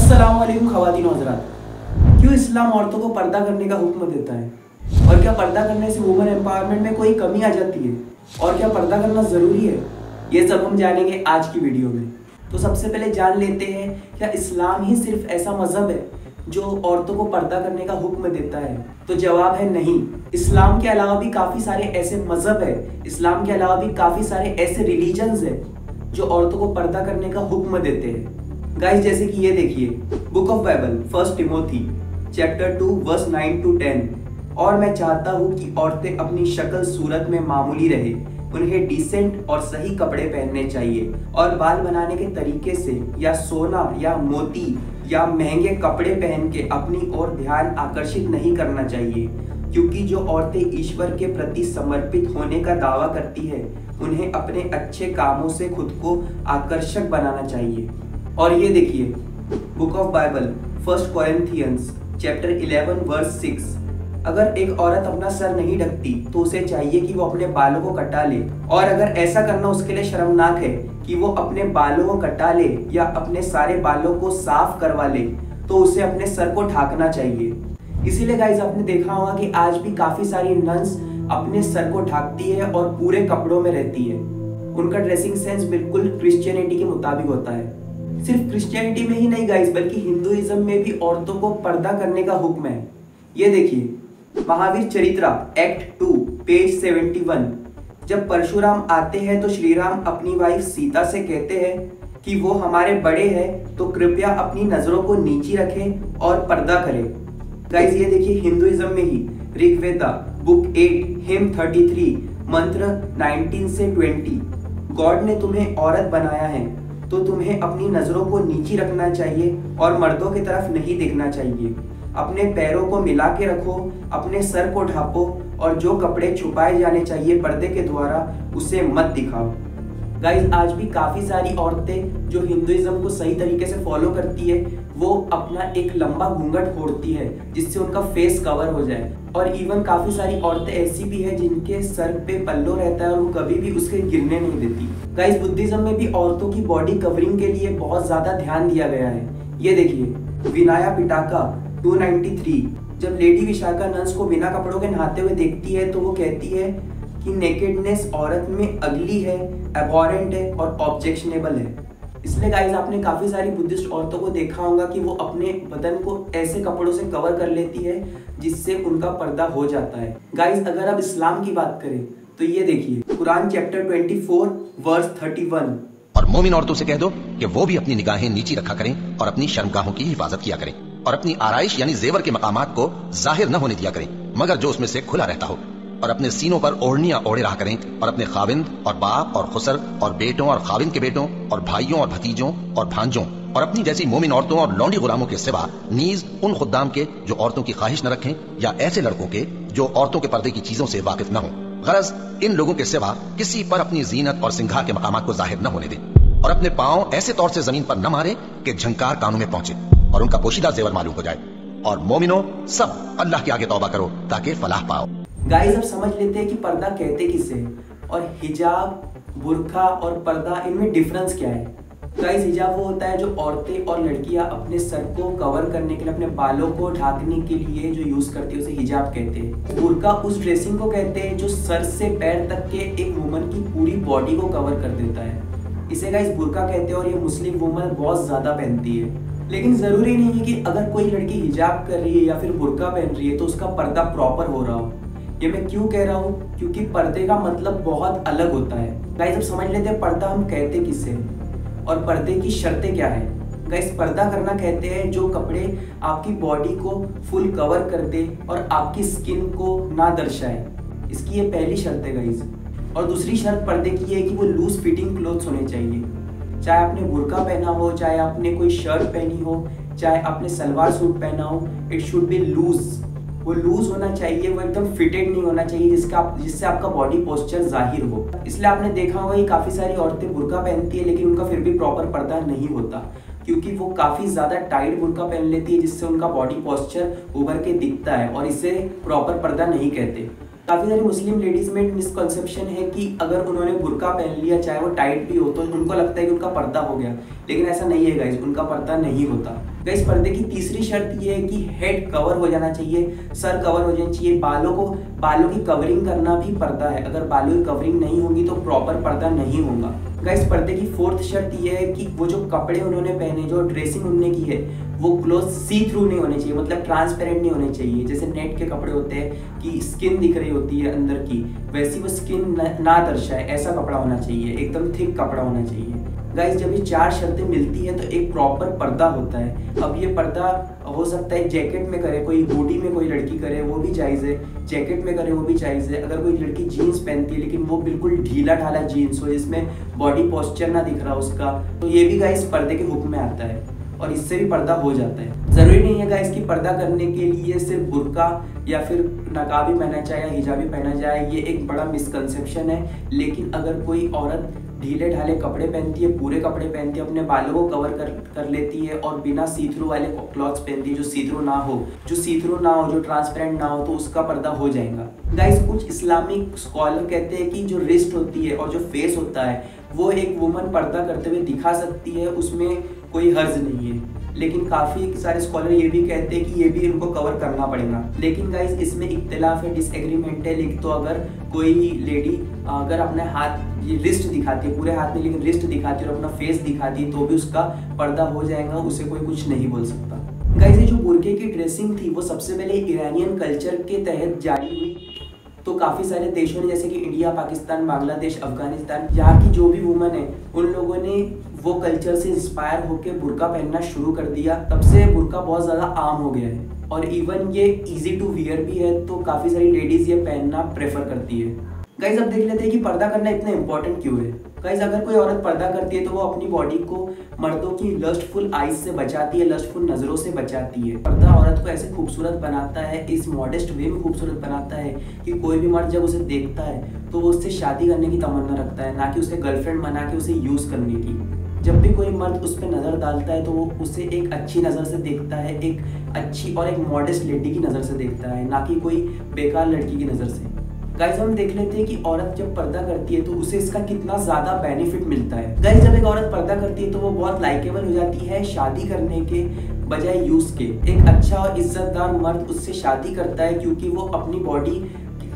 अस्सलाम वालेकुम ख़वातीन व हज़रात। क्यों इस्लाम औरतों को पर्दा करने का हुक्म देता है? और क्या पर्दा करने से वुमेन एम्पावरमेंट में कोई कमी आ जाती है? और क्या पर्दा करना ज़रूरी है? ये सब हम जानेंगे आज की वीडियो में। तो सबसे पहले जान लेते हैं, क्या इस्लाम ही सिर्फ ऐसा मज़हब है जो औरतों को पर्दा करने का हुक्म देता है? तो जवाब है नहीं। इस्लाम के अलावा भी काफ़ी सारे ऐसे मज़हब है, इस्लाम के अलावा भी काफ़ी सारे ऐसे रिलीजन्स है जो औरतों को पर्दा करने का हुक्म देते हैं। गाइस, जैसे कि ये देखिए, book of Bible 1 Timothy chapter 2 verse 9 to 10। और मैं चाहता हूँ कि औरतें अपनी शक्ल सूरत में मामूली रहे, उन्हें डिसेंट और सही कपड़े पहनने चाहिए और बाल बनाने के तरीके से या सोना या मोती या महंगे कपड़े पहन के अपनी ओर ध्यान आकर्षित नहीं करना चाहिए, क्योंकि जो औरतें ईश्वर के प्रति समर्पित होने का दावा करती है उन्हें अपने अच्छे कामों से खुद को आकर्षक बनाना चाहिए। और ये देखिए, book of Bible 1 Corinthians chapter 11 verse 6। अगर एक औरत अपना सर नहीं ढकती तो उसे चाहिए कि वो अपने बालों को कटा ले, और अगर ऐसा करना उसके लिए शर्मनाक है कि वो अपने बालों को कटा ले या अपने सारे बालों को साफ करवा ले, तो उसे अपने सर को ढकना चाहिए। इसीलिए गाइस, आपने देखा होगा कि आज भी काफी सारी नन्स अपने सर को ढकती है और पूरे कपड़ों में रहती है। उनका ड्रेसिंग सेंस बिल्कुल क्रिश्चियनिटी के मुताबिक होता है। सिर्फ क्रिश्चियनिटी में ही नहीं गाइस, बल्कि हिंदुइज्म में भी औरतों को पर्दा करने का हुक्म है। ये देखिए, महावीर चरित्रा एक्ट 2 पेज 71। जब परशुराम आते हैं तो श्री राम अपनी वाइफ सीता से कहते हैं कि वो हमारे बड़े हैं, तो कृपया अपनी नजरों को नीची रखें और पर्दा करें। गाइस, ये देखिए, हिंदुइज्म में ही ऋग्वेदा बुक 8 हिम 33 मंत्र 19 से 20। गॉड ने तुम्हें औरत बनाया है तो तुम्हें अपनी नजरों को नीची रखना चाहिए और मर्दों की तरफ नहीं देखना चाहिए। अपने पैरों को मिला के रखो, अपने सर को ढांपो और जो कपड़े छुपाए जाने चाहिए पर्दे के द्वारा उसे मत दिखाओ। गाइस, आज भी काफी सारी औरतें जो हिंदुइज्म को सही तरीके से फॉलो करती है वो अपना एक लंबा घूंघट ओढ़ती है जिससे उनका फेस कवर हो जाए। और इवन काफी सारी औरतें ऐसी भी है जिनके सर पे पल्लो रहता है और वो कभी भी उसके गिरने नहीं देती। गाइस, बुद्धिज्म में भी औरतों की बॉडी कवरिंग के लिए बहुत ज्यादा ध्यान दिया गया है। ये देखिए, विनाया पिटाका 293। जब लेडी विशाखा नंस को बिना कपड़ों के नहाते हुए देखती है तो वो कहती है कि नेकेडनेस औरत में अगली है, एबॉरेंट है और ऑब्जेक्शनेबल है। इसलिए गाइस, आपने काफी सारी बुद्धिस्ट औरतों को देखा होगा कि वो अपने बदन को ऐसे कपड़ों से कवर कर लेती है जिससे उनका पर्दा हो जाता है। गाइस, अगर आप इस्लाम की बात करें तो ये देखिए, कुरान चैप्टर 24 वर्स 31। और मोमिन औरतों से कह दो कि वो भी अपनी निगाहें नीची रखा करें और अपनी शर्मगाहों की हिफाजत किया करें और अपनी आराइश यानी जेवर के मकामात को जाहिर न होने दिया करें, मगर जो उसमें से खुला रहता हो। और अपने सीनों पर ओढ़नियां ओढ़े रहा करें और अपने खाविंद और बाप और खुसर और बेटों और खाविंद के बेटों और भाइयों और भतीजों और भांजों और अपनी जैसी मोमिन औरतों और लौंडी गुलामों के सिवा नीज उन खुद्दाम के जो औरतों की ख्वाहिश न रखें, या ऐसे लड़कों के जो औरतों के पर्दे की चीजों से वाकिफ न हो। गरज इन लोगों के सिवा किसी पर अपनी जीनत और सिंगार के मकामात को जाहिर न होने दें और अपने पांव ऐसे तौर से जमीन पर न मारे कि झंकार कानों में पहुंचे और उनका पोशीदा जेवर मालूम हो जाए। और मोमिनो, सब अल्लाह के आगे तौबा करो ताकि फलाह पाओ। गाइस, अब समझ लेते हैं कि पर्दा कहते किसे और हिजाब, बुर्का और पर्दा, इनमें डिफरेंस क्या है। गाइस, हिजाब वो होता है जो औरतें और लड़कियां अपने सर को कवर करने के लिए, अपने बालों को ढांकने के लिए जो यूज करती है उसे हिजाब कहते हैं। बुर्का उस ड्रेसिंग को कहते हैं जो सर से पैर तक के एक वुमन की पूरी बॉडी को कवर कर देता है। इसे गाइस बुर्का कहते हैं और ये मुस्लिम वुमन बहुत ज्यादा पहनती है। लेकिन जरूरी नहीं है कि अगर कोई लड़की हिजाब कर रही है या फिर बुर्का पहन रही है तो उसका पर्दा प्रॉपर हो रहा हो। ये मैं क्यों कह रहा हूँ, क्योंकि पर्दे का मतलब बहुत अलग होता है। गाइस, अब समझ लेते हैं पर्दा हम कहते किसे और पर्दे की शर्तें क्या है। गाइस, पर्दा करना कहते हैं जो कपड़े आपकी बॉडी को फुल कवर कर दे और आपकी स्किन को ना दर्शाए। इसकी ये पहली शर्त है गाइस। और दूसरी शर्त पर्दे की है कि वो लूज फिटिंग क्लोथ्स होने चाहिए। चाहे आपने बुर्का पहना हो, चाहे आपने कोई शर्ट पहनी हो, चाहे आपने सलवार सूट पहना हो, इट शुड बी लूज। वो लूज होना चाहिए, वो एकदम फिटेड नहीं होना चाहिए जिससे आपका बॉडी पोस्चर जाहिर हो। इसलिए आपने देखा होगा कि काफी सारी औरतें बुर्का पहनती है लेकिन उनका फिर भी प्रॉपर पर्दा नहीं होता, क्योंकि वो काफी ज्यादा टाइट बुर्का पहन लेती है जिससे उनका बॉडी पोस्चर उभर के दिखता है और इसे प्रॉपर पर्दा नहीं कहते। काफी सारी मुस्लिम लेडीज में मिसकंसेप्शन है कि अगर उन्होंने बुर्का पहन लिया चाहे वो टाइट भी हो तो उनको लगता है कि उनका पर्दा हो गया, लेकिन ऐसा नहीं है गाइस, उनका पर्दा नहीं होता। गाइस पर्दे की तीसरी शर्त ये है कि हेड कवर हो जाना चाहिए, सर कवर हो जाना चाहिए। बालों की कवरिंग करना भी पर्दा है। अगर बालों की कवरिंग नहीं होगी तो प्रॉपर पर्दा नहीं होगा। गाइस पर्दे की फोर्थ शर्त ये है कि वो जो कपड़े उन्होंने पहने, जो ड्रेसिंग उन्होंने की है, वो क्लोथ सी थ्रू नहीं होने चाहिए, मतलब ट्रांसपेरेंट नहीं होने चाहिए। जैसे नेट के कपड़े होते हैं कि स्किन दिख रही होती है अंदर की, वैसी वो स्किन ना दर्शाए, ऐसा कपड़ा होना चाहिए, एकदम थिक कपड़ा होना चाहिए। गाइस जब ये 4 शर्तें मिलती हैं तो एक प्रॉपर पर्दा होता है। अब ये पर्दा हो सकता है जैकेट में करे, कोई हुडी में कोई लड़की करे वो भी जायज़ है, जैकेट में करे वो भी जायज़ है। अगर कोई लड़की जीन्स पहनती है लेकिन वो बिल्कुल ढीला ढाला जीन्स हो, जिसमें बॉडी पोस्चर ना दिख रहा उसका, तो ये भी गाइस पर्दे के हुक्म में आता है और इससे भी पर्दा हो जाता है। ज़रूरी नहीं है गाइस कि पर्दा करने के लिए सिर्फ बुर्का या फिर नकाब ही पहना जाए या हिजाब ही पहना जाए, ये एक बड़ा मिसकंसेप्शन है। लेकिन अगर कोई औरत ढीले ढाले कपड़े पहनती है, पूरे कपड़े पहनती है, अपने बालों को कवर कर लेती है और बिना सी थ्रू वाले क्लॉथ्स पहनती है, जो सी थ्रू ना हो, जो ट्रांसपेरेंट ना हो, तो उसका पर्दा हो जाएगा। गाइस कुछ इस्लामिक स्कॉलर कहते हैं कि जो रिस्ट होती है और जो फेस होता है वो एक वुमन पर्दा करते हुए दिखा सकती है, उसमें कोई हर्ज नहीं है। लेकिन काफ़ी सारे स्कॉलर ये भी कहते हैं कि ये भी इनको कवर करना पड़ेगा। लेकिन गाइस इसमें इख्तिलाफ है, डिसएग्रीमेंट है। लेकिन तो अगर कोई लेडी अगर अपने हाथ ये रिस्ट दिखाती है, पूरे हाथ में लेकिन रिस्ट दिखाती है और अपना फेस दिखाती है, तो भी उसका पर्दा हो जाएगा, उसे कोई कुछ नहीं बोल सकता। गाइस ये जो बुर्के की ड्रेसिंग थी वो सबसे पहले ईरानियन कल्चर के तहत जारी हुई। तो काफ़ी सारे देशों ने, जैसे कि इंडिया, पाकिस्तान, बांग्लादेश, अफगानिस्तान, यहाँ की जो भी वुमन है उन लोगों ने वो कल्चर से इंस्पायर होकर बुर्का पहनना शुरू कर दिया। तब से बुर्का बहुत ज़्यादा आम हो गया है और इवन ये इजी टू वियर भी है, तो काफ़ी सारी लेडीज़ ये पहनना प्रेफर करती है। गाइस अब देख लेते हैं कि पर्दा करना इतना इंपॉर्टेंट क्यों है। गाइस अगर कोई औरत पर्दा करती है तो वो अपनी बॉडी को मर्दों की लस्टफुल आइज से बचाती है, लस्टफुल नज़रों से बचाती है। पर्दा औरत को ऐसे खूबसूरत बनाता है, इस मॉडेस्ट वे में खूबसूरत बनाता है कि कोई भी मर्द जब उसे देखता है तो वो उससे शादी करने की तमन्ना रखता है, ना कि उसके गर्लफ्रेंड बना के उसे यूज़ करने की। जब भी कोई मर्द उस पर नज़र डालता है तो वो उसे एक अच्छी नज़र से देखता है, एक अच्छी और एक मॉडेस्ट लेडी की नज़र से देखता है, ना कि कोई बेकार लड़की की नज़र से। गाइस हम देख लेते हैं कि औरत जब पर्दा करती है तो उसे इसका कितना ज़्यादा बेनिफिट मिलता है। गाइस जब एक औरत पर्दा करती है तो वो बहुत लाइकेबल हो जाती है शादी करने के बजाय यूज़ के। एक अच्छा और इज्जतदार मर्द उससे शादी करता है क्योंकि वो अपनी बॉडी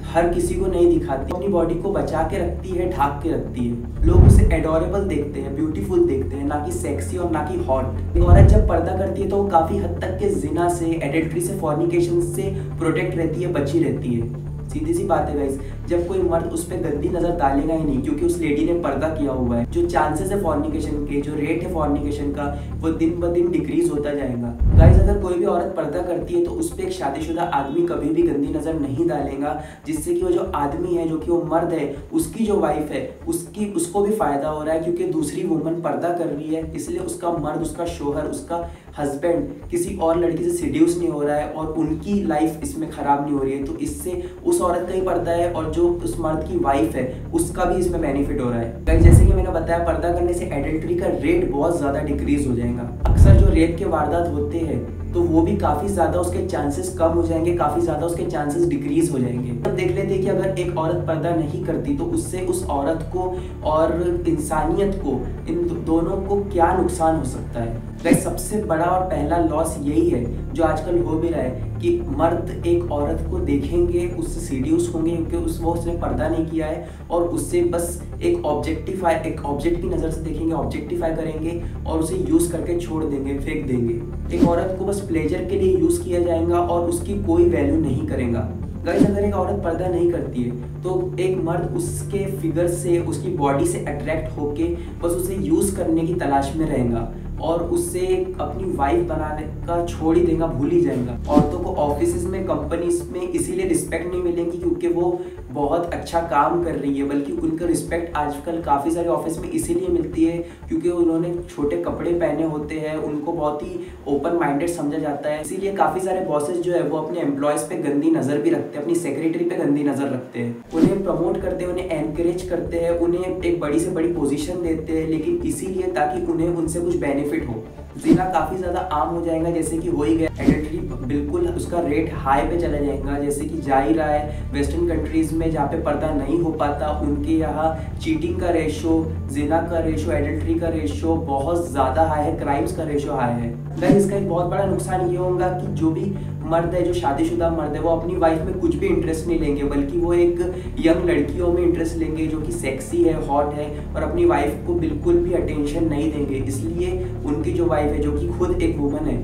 हर किसी को नहीं दिखाती, अपनी बॉडी को बचा के रखती है, ढाक के रखती है। लोग उसे एडोरेबल देखते हैं, ब्यूटीफुल देखते हैं, ना कि सेक्सी और ना कि हॉट। एक औरत जब पर्दा करती है तो वो काफ़ी हद तक के जिना से, एडल्ट्री से, फॉर्निकेशन से प्रोटेक्ट रहती है, बची रहती है। सीधी सी बात है गाइस, जब कोई मर्द उस पर गंदी नजर डालेगा ही नहीं क्योंकि उस लेडी ने पर्दा किया हुआ है, जो चांसेस है फॉर्निकेशन के, जो रेट है फॉर्निकेशन का, वो दिन ब दिन डिक्रीज होता जाएगा। गाइस अगर कोई भी औरत पर्दा करती है तो उस पर एक शादीशुदा आदमी कभी भी गंदी नजर नहीं डालेगा, जिससे कि वो जो आदमी है, जो कि वो मर्द है, उसकी जो वाइफ है, उसको भी फायदा हो रहा है क्योंकि दूसरी वुमन पर्दा कर रही है, इसलिए उसका मर्द, उसका शोहर, उसका हस्बैंड किसी और लड़की से सीड्यूस नहीं हो रहा है और उनकी लाइफ इसमें खराब नहीं हो रही है। तो इससे उस औरत का ही पर्दा है और जो उस मर्द की वाइफ है उसका भी इसमें बेनिफिट हो रहा है। गाइस जैसे कि मैंने बताया, पर्दा करने से एडल्ट्री का रेट बहुत ज़्यादा डिक्रीज हो जाएगा। अक्सर जो रेप के वारदात होते हैं तो वो भी काफ़ी ज़्यादा उसके चांसेस कम हो जाएंगे, काफ़ी ज़्यादा उसके चांसेस डिक्रीज हो जाएंगे। अब देख लेते हैं कि अगर एक औरत पर्दा नहीं करती तो उससे उस औरत को और इंसानियत को, इन दोनों को क्या नुकसान हो सकता है। गाइस सबसे बड़ा और पहला लॉस यही है जो आजकल हो भी रहा है कि मर्द एक औरत को देखेंगे, उससे सीड्यूस होंगे क्योंकि उसने पर्दा नहीं किया है और उससे बस एक ऑब्जेक्ट की नज़र से देखेंगे, ऑब्जेक्टिफाई करेंगे और उसे यूज़ करके छोड़ देंगे, फेंक देंगे। एक औरत को बस प्लेजर के लिए यूज़ किया जाएगा और उसकी कोई वैल्यू नहीं करेगा। गाइस अगर एक औरत पर्दा नहीं करती है तो एक मर्द उसके फिगर से, उसकी बॉडी से अट्रैक्ट होके बस उसे यूज़ करने की तलाश में रहेगा और उससे अपनी वाइफ बनाने का छोड़ ही देगा, भूल ही जाएगा। औरतों को ऑफिस में, कंपनीज में इसीलिए रिस्पेक्ट नहीं मिलेगी क्योंकि वो बहुत अच्छा काम कर रही है, बल्कि उनका रिस्पेक्ट आजकल काफ़ी सारे ऑफिस में इसीलिए मिलती है क्योंकि उन्होंने छोटे कपड़े पहने होते हैं, उनको बहुत ही ओपन माइंडेड समझा जाता है। इसीलिए काफ़ी सारे बॉसेस जो है वो अपने एम्प्लॉयज़ पे गंदी नज़र भी रखते हैं, अपनी सेक्रेटरी पे गंदी नज़र रखते हैं, उन्हें प्रमोट करते हैं, उन्हें एनकरेज करते हैं, उन्हें एक बड़ी से बड़ी पोजीशन देते हैं, लेकिन इसीलिए ताकि उन्हें उनसे कुछ बेनिफिट हो। जिना काफ़ी ज़्यादा आम हो जाएगा, जैसे कि हो ही गया। एडल्ट्री बिल्कुल उसका रेट हाई पे चला जाएगा, जैसे कि जा ही रहा है वेस्टर्न कंट्रीज़ में जहाँ पे पर्दा नहीं हो पाता, उनके यहाँ चीटिंग का रेशो, जिना का रेशो, एडल्ट्री का रेशो बहुत ज़्यादा हाई है, क्राइम्स का रेशो हाई है। गाइस इसका एक बहुत बड़ा नुकसान ये होगा कि जो भी मर्द है, जो शादीशुदा मर्द है, वो अपनी वाइफ में कुछ भी इंटरेस्ट नहीं लेंगे, बल्कि वो एक यंग लड़कियों में इंटरेस्ट लेंगे जो कि सेक्सी है, हॉट है, और अपनी वाइफ को बिल्कुल भी अटेंशन नहीं देंगे। इसलिए उनकी जो वाइफ है, जो कि खुद एक वुमन है,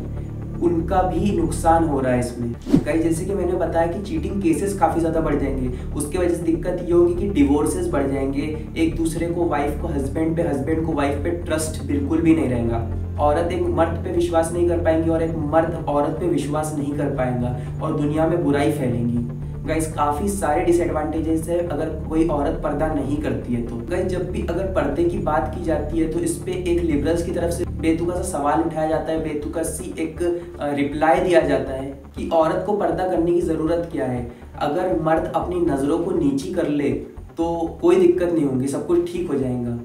उनका भी नुकसान हो रहा है इसमें। गाइस जैसे कि मैंने बताया कि चीटिंग केसेस काफ़ी ज़्यादा बढ़ जाएंगे। उसके वजह से दिक्कत ये होगी कि डिवोर्सेस बढ़ जाएंगे, एक दूसरे को, वाइफ को हस्बैंड पे, हस्बैंड को वाइफ पे ट्रस्ट बिल्कुल भी नहीं रहेगा। औरत एक मर्द पे विश्वास नहीं कर पाएंगी और एक मर्द औरत पे विश्वास नहीं कर पाएगा और दुनिया में बुराई फैलेंगी। गाइस काफ़ी सारे डिसएडवांटेजेस है अगर कोई औरत पर्दा नहीं करती है तो। गाइस जब भी अगर पर्दे की बात की जाती है तो इस पे एक लिबरल्स की तरफ से बेतुका सा सवाल उठाया जाता है, बेतुका सी एक रिप्लाई दिया जाता है कि औरत को पर्दा करने की ज़रूरत क्या है। अगर मर्द अपनी नज़रों को नीची कर ले तो कोई दिक्कत नहीं होगी, सब कुछ ठीक हो जाएगा।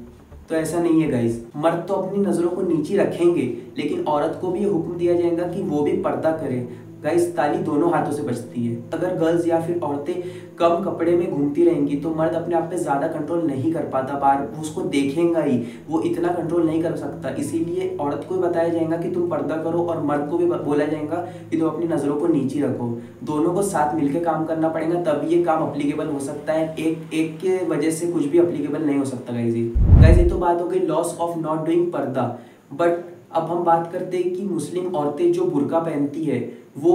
तो ऐसा नहीं है गाइस, मर्द तो अपनी नज़रों को नीची रखेंगे, लेकिन औरत को भी ये हुक्म दिया जाएगा कि वो भी पर्दा करे। गाइस ताली दोनों हाथों से बजती है। अगर गर्ल्स या फिर औरतें कम कपड़े में घूमती रहेंगी तो मर्द अपने आप पे ज़्यादा कंट्रोल नहीं कर पाता, बार उसको देखेगा ही, वो इतना कंट्रोल नहीं कर सकता। इसीलिए औरत को भी बताया जाएगा कि तुम पर्दा करो और मर्द को भी बोला जाएगा कि तुम अपनी नज़रों को नीची रखो। दोनों को साथ मिलकर काम करना पड़ेगा, तभी ये काम अप्लीकेबल हो सकता है। एक के वजह से कुछ भी अप्लीकेबल नहीं हो सकता गाइस। ये तो बात हो गई लॉस ऑफ नॉट डूइंग पर्दा। बट अब हम बात करते हैं कि मुस्लिम औरतें जो बुर्का पहनती है वो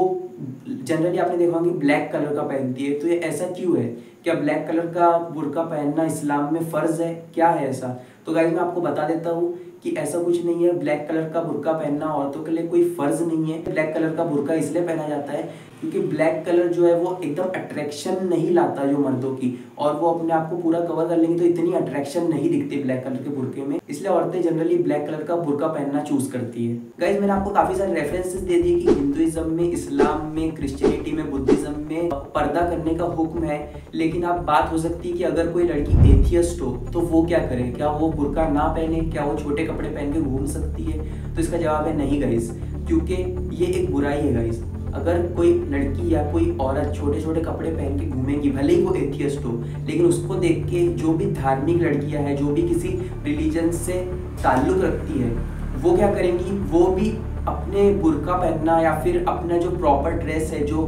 जनरली आपने देखा होगा ब्लैक कलर का पहनती है। तो ये ऐसा क्यों है? क्या ब्लैक कलर का बुर्का पहनना इस्लाम में फ़र्ज़ है? क्या है ऐसा? तो गाइस मैं आपको बता देता हूँ कि ऐसा कुछ नहीं है। ब्लैक कलर का बुर्का पहनना औरतों के लिए कोई फ़र्ज़ नहीं है। ब्लैक कलर का बुर्का इसलिए पहना जाता है क्योंकि ब्लैक कलर जो है वो एकदम अट्रैक्शन नहीं लाता जो मर्दों की, और वो अपने आप को पूरा कवर कर लेंगे तो इतनी अट्रैक्शन नहीं दिखती ब्लैक कलर के बुर्के में। इसलिए औरतें जनरली ब्लैक कलर का बुर्का पहनना चूज करती है। गाइस मैंने आपको काफ़ी सारे रेफरेंसेस दे दिए कि हिंदुइज्म में, इस्लाम में, क्रिश्चियनिटी में, बुद्धिज्म में पर्दा करने का हुक्म है। लेकिन आप बात हो सकती है कि अगर कोई लड़की एथियस्ट हो तो वो क्या करे? क्या वो बुर्का ना पहने? क्या वो छोटे कपड़े पहन के घूम सकती है? तो इसका जवाब है नहीं गाइस, क्योंकि ये एक बुराई है गाइस। अगर कोई लड़की या कोई औरत छोटे छोटे कपड़े पहन के घूमेगी, भले ही वो एथियस्ट हो, लेकिन उसको देख के जो भी धार्मिक लड़कियां हैं, जो भी किसी रिलीजन से ताल्लुक़ रखती है, वो क्या करेंगी? वो भी अपने बुर्का पहनना या फिर अपना जो प्रॉपर ड्रेस है, जो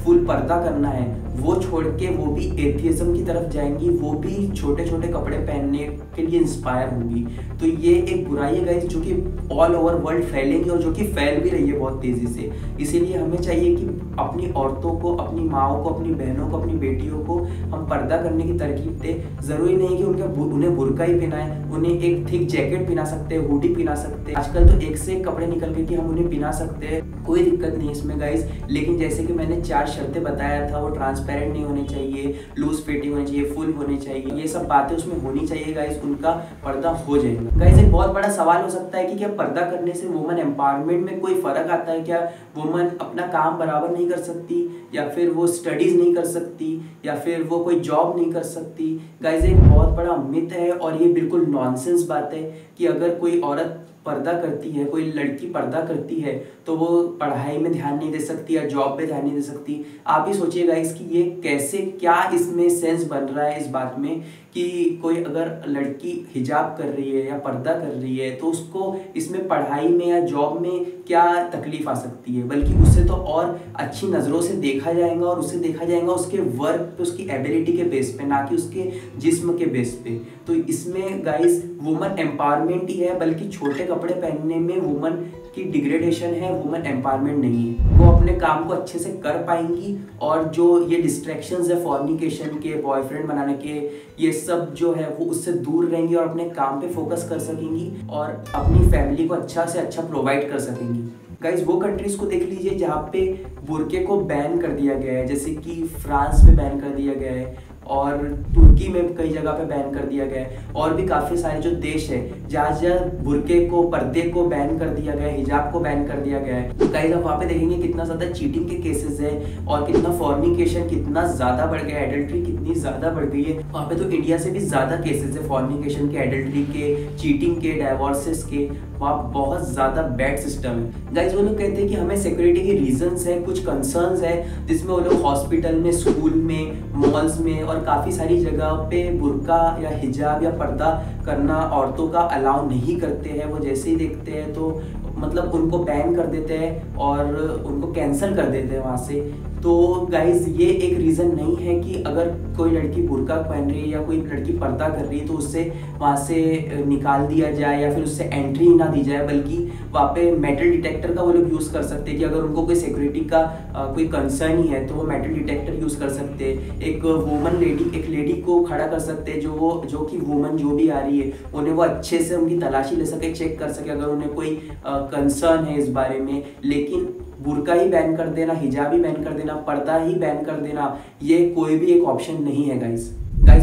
फुल पर्दा करना है, वो छोड़ के वो भी एथियज्म की तरफ जाएंगी, वो भी छोटे छोटे कपड़े पहनने के लिए इंस्पायर होंगी। तो ये एक बुराई है गाइस जो कि ऑल ओवर वर्ल्ड फैलेगी और जो कि फैल भी रही है बहुत तेज़ी से। इसीलिए हमें चाहिए कि अपनी औरतों को, अपनी माओं को, अपनी बहनों को, अपनी बेटियों को हम पर्दा करने की तरकीब दें। ज़रूरी नहीं कि उन्हें बुर्का ही पहनाएं, उन्हें एक थिक जैकेट पहना सकते हैं, हुडी पहना सकते हैं। आजकल तो एक से एक कपड़े निकल गए कि हम उन्हें पहना सकते हैं, कोई दिक्कत नहीं इसमें गाइस। लेकिन जैसे कि मैंने 4 शर्तें बताया था, वो ट्रांसपेरेंट नहीं होने चाहिए, लूज फिटिंग होनी चाहिए, फुल होने चाहिए, ये सब बातें उसमें होनी चाहिए गाइस, उनका पर्दा हो जाएगा। गाइस एक बहुत बड़ा सवाल हो सकता है कि क्या पर्दा करने से वुमन एम्पावरमेंट में कोई फ़र्क आता है? क्या वुमन अपना काम बराबर नहीं कर सकती, या फिर वो स्टडीज़ नहीं कर सकती, या फिर वो कोई जॉब नहीं कर सकती? गाइस एक बहुत बड़ा मिथ है और ये बिल्कुल नॉनसेंस बात है कि अगर कोई औरत पर्दा करती है, कोई लड़की पर्दा करती है तो वो पढ़ाई में ध्यान नहीं दे सकती या जॉब पे ध्यान नहीं दे सकती। आप ही सोचिएगा इसकी ये कैसे, क्या इसमें सेंस बन रहा है इस बात में कि कोई अगर लड़की हिजाब कर रही है या पर्दा कर रही है तो उसको इसमें पढ़ाई में या जॉब में क्या तकलीफ आ सकती है? बल्कि उससे तो और अच्छी नज़रों से देखा जाएगा और उससे देखा जाएगा उसके वर्क पे, उसकी एबिलिटी के बेस पे, ना कि उसके जिस्म के बेस पे। तो इसमें गाइस वुमन एम्पावरमेंट ही है, बल्कि छोटे कपड़े पहनने में वुमन की डिग्रेडेशन है, वुमन एम्पावरमेंट नहीं है। वो अपने काम को अच्छे से कर पाएंगी और जो ये डिस्ट्रैक्शंस है फॉर्निकेशन के, बॉयफ्रेंड बनाने के, ये सब जो है वो उससे दूर रहेंगी और अपने काम पे फोकस कर सकेंगी और अपनी फैमिली को अच्छा से अच्छा प्रोवाइड कर सकेंगी। गाइस वो कंट्रीज को देख लीजिए जहाँ पे बुर्के को बैन कर दिया गया है, जैसे कि फ्रांस में बैन कर दिया गया है और तुर्की में कई जगह पे बैन कर दिया गया है, और भी काफ़ी सारे जो देश है जहाँ बुर्के को, पर्दे को बैन कर दिया गया है, हिजाब को बैन कर दिया गया है। तो गाइस आप वहाँ पे देखेंगे कितना ज़्यादा चीटिंग के केसेस है और कितना फॉर्निकेशन कितना ज़्यादा बढ़ गया है, एडल्ट्री कितनी ज़्यादा बढ़ गई है। वहाँ पे तो इंडिया से भी ज़्यादा केसेस है फॉर्निकेशन के, एडल्ट्री के, चीटिंग के, डाइवोर्सेस के। वहाँ बहुत ज़्यादा बैड सिस्टम है। गाइस वो लोग कहते हैं कि हमें सिक्योरिटी के रीजंस है, कुछ कंसर्न्स है, जिसमें वो लोग हॉस्पिटल में, स्कूल में, मॉल्स में और काफ़ी सारी जगह पे बुर्का या हिजाब या पर्दा करना औरतों का अलाउ नहीं करते हैं। वो जैसे ही देखते हैं तो मतलब उनको बैन कर देते हैं और उनको कैंसिल कर देते हैं वहाँ से। तो गाइज ये एक रीज़न नहीं है कि अगर कोई लड़की बुर्का पहन रही है या कोई लड़की पर्दा कर रही है तो उससे वहाँ से निकाल दिया जाए या फिर उससे एंट्री ना दी जाए, बल्कि वहाँ पे मेटल डिटेक्टर का वो लोग यूज़ कर सकते हैं कि अगर उनको कोई सिक्योरिटी का कोई कंसर्न ही है तो वो मेटल डिटेक्टर यूज़ कर सकते हैं। एक लेडी को खड़ा कर सकते हैं जो कि वुमन जो भी आ रही है उन्हें वो अच्छे से उनकी तलाशी ले सके, चेक कर सके अगर उन्हें कोई कंसर्न है इस बारे में। लेकिन बुर्का ही बैन कर देना, हिजाब ही बैन कर देना, पर्दा ही बैन कर देना, ये कोई भी एक ऑप्शन नहीं है गाइस।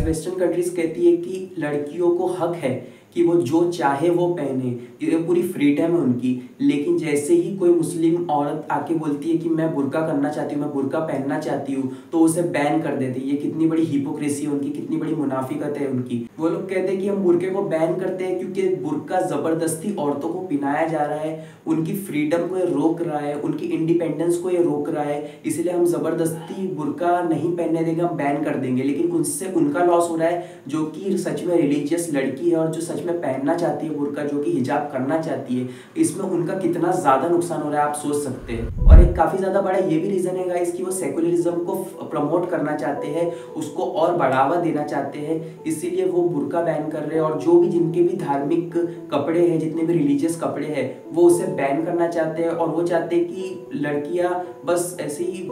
वेस्टर्न कंट्रीज कहती है कि लड़कियों को हक है कि वो जो चाहे वो पहने, ये पूरी फ्रीडम है उनकी। लेकिन जैसे ही कोई मुस्लिम औरत आके बोलती है कि मैं बुर्का करना चाहती हूँ, मैं बुर्का पहनना चाहती हूँ, तो उसे बैन कर देते हैं। ये कितनी बड़ी हिपोक्रेसी है उनकी, कितनी बड़ी मुनाफिकत है उनकी। वो लोग कहते हैं कि हम बुर्के को बैन करते हैं क्योंकि बुर्का जबरदस्ती औरतों को पहनाया जा रहा है, उनकी फ्रीडम को ये रोक रहा है, उनकी इंडिपेंडेंस को ये रोक रहा है, इसलिए हम जबरदस्ती बुर्का नहीं पहनने देंगे, हम बैन कर देंगे। लेकिन उससे उनका लॉस हो रहा है जो कि सच में रिलीजियस लड़की है और जो सच में पहनना चाहती है बुर्का, जो कि हिजाब करना चाहती है, इसमें उनका कितना ज्यादा नुकसान हो रहा है आप सोच सकते हैं। और एक काफी ज्यादा बड़ा ये भी रीजन है गाइस कि वो सेकुलरिज्म को प्रमोट करना चाहते हैं, उसको और बढ़ावा देना चाहते हैं, इसीलिए वो बुर्का बैन कर रहे हैं। और जो भी जिनके भी धार्मिक कपड़े हैं, जितने भी रिलीजियस कपड़े हैं, वो उसे बैन करना चाहते हैं। और वो चाहते हैं कि लड़कियां बस ऐसे ही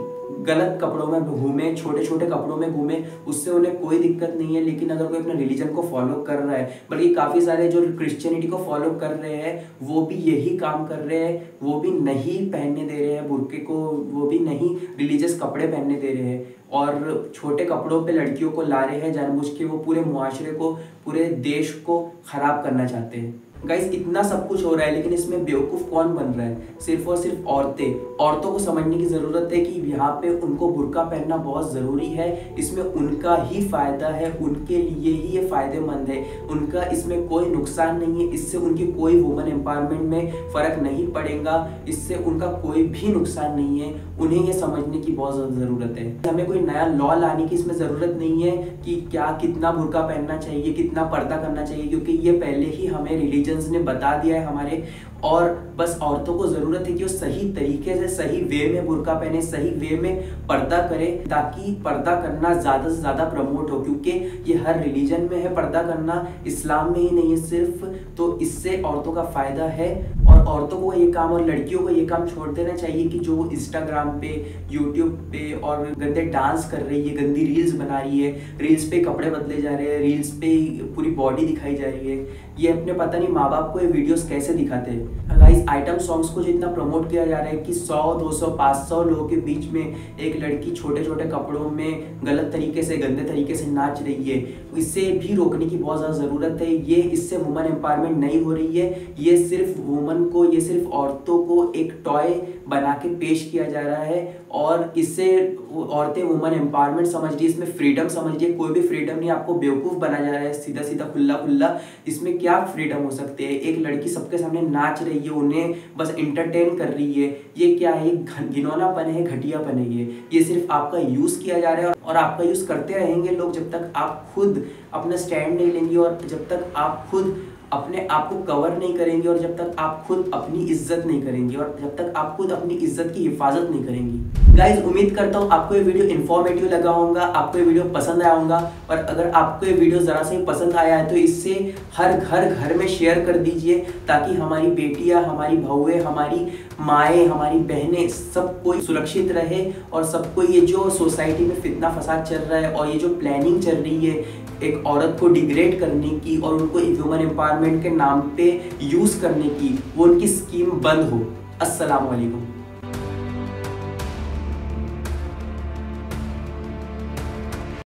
गलत कपड़ों में घूमे, छोटे छोटे कपड़ों में घूमे, उससे उन्हें कोई दिक्कत नहीं है। लेकिन अगर कोई अपने रिलीजन को फॉलो कर रहा है, बल्कि काफ़ी सारे जो क्रिश्चियनिटी को फॉलो कर रहे हैं वो भी यही काम कर रहे हैं, वो भी नहीं पहनने दे रहे हैं बुर्के को, वो भी नहीं रिलीजियस कपड़े पहनने दे रहे हैं और छोटे कपड़ों पे लड़कियों को ला रहे हैं जानबूझ के। वो पूरे मुआशरे को, पूरे देश को खराब करना चाहते हैं। गाइस इतना सब कुछ हो रहा है लेकिन इसमें बेवकूफ़ कौन बन रहा है? सिर्फ और सिर्फ औरतों को समझने की ज़रूरत है कि यहाँ पे उनको बुर्का पहनना बहुत ज़रूरी है, इसमें उनका ही फ़ायदा है, उनके लिए ही ये फ़ायदेमंद है, उनका इसमें कोई नुकसान नहीं है, इससे उनकी कोई वुमेन एम्पावरमेंट में फ़र्क नहीं पड़ेगा, इससे उनका कोई भी नुकसान नहीं है। उन्हें ये समझने की बहुत ज़्यादा ज़रूरत है। हमें कोई नया लॉ लाने की इसमें ज़रूरत नहीं है कि क्या कितना बुर्का पहनना चाहिए, कितना पर्दा करना चाहिए, क्योंकि ये पहले ही हमें रिलीजन ने बता दिया है हमारे। और बस औरतों को जरूरत है कि वो सही तरीके से, सही वे में बुर्का पहने, सही वे में पर्दा करे, ताकि पर्दा करना ज्यादा से ज्यादा प्रमोट हो। क्योंकि ये हर रिलीजन में है पर्दा करना, इस्लाम में ही नहीं है सिर्फ। तो इससे औरतों का फायदा है और औरतों को ये काम और लड़कियों को ये काम छोड़ देना चाहिए कि जो इंस्टाग्राम पे, यूट्यूब पे और गंदे डांस कर रही है, गंदी रील्स बना रही है, रील्स पे कपड़े बदले जा रहे हैं, रील्स पे पूरी बॉडी दिखाई जा रही है, ये अपने पता नहीं माँ बाप को ये वीडियोस कैसे दिखाते हैं। गाइस आइटम सॉन्ग्स को जितना प्रमोट किया जा रहा है कि 100, 200, 500 लोगों के बीच में एक लड़की छोटे छोटे कपड़ों में गलत तरीके से, गंदे तरीके से नाच रही है, इसे भी रोकने की बहुत ज़्यादा ज़रूरत है। ये इससे वुमेन एम्पावरमेंट नहीं हो रही है, ये सिर्फ वुमन को, ये सिर्फ औरतों को एक टॉय बना के पेश किया जा रहा है और इससे औरतें वुमेन एम्पावरमेंट समझ रही है, इसमें फ्रीडम समझ रही है। कोई भी फ्रीडम नहीं, आपको बेवकूफ़ बनाया जा रहा है, सीधा सीधा खुल्ला खुल्ला। इसमें क्या फ्रीडम हो सकते हैं? एक लड़की सबके सामने नाच रही है, उन्हें बस इंटरटेन कर रही है, ये क्या है? घिनौनापन है, घटियापन है। ये सिर्फ आपका यूज़ किया जा रहा है और आपका यूज़ करते रहेंगे लोग जब तक आप खुद अपना स्टैंड नहीं लेंगे और जब तक आप खुद अपने आप को कवर नहीं करेंगे और जब तक आप खुद अपनी इज्जत नहीं करेंगे और जब तक आप खुद अपनी इज्जत की हिफाजत नहीं करेंगी। गाइज उम्मीद करता हूँ आपको ये वीडियो इन्फॉर्मेटिव लगा होगा, आपको ये वीडियो पसंद आया होगा। और अगर आपको ये वीडियो ज़रा से पसंद आया है तो इससे हर घर में शेयर कर दीजिए, ताकि हमारी बेटियाँ, हमारी बहुएँ, हमारी माएँ, हमारी बहनें, सब कोई सुरक्षित रहे और सबको ये जो सोसाइटी में फितना फसाद चल रहा है और ये जो प्लानिंग चल रही है एक औरत को डिग्रेड करने की और उनको वुमेन एम्पावरमेंट के नाम पे यूज़ करने की, वो उनकी स्कीम बंद हो। अस्सलाम वालेकुम।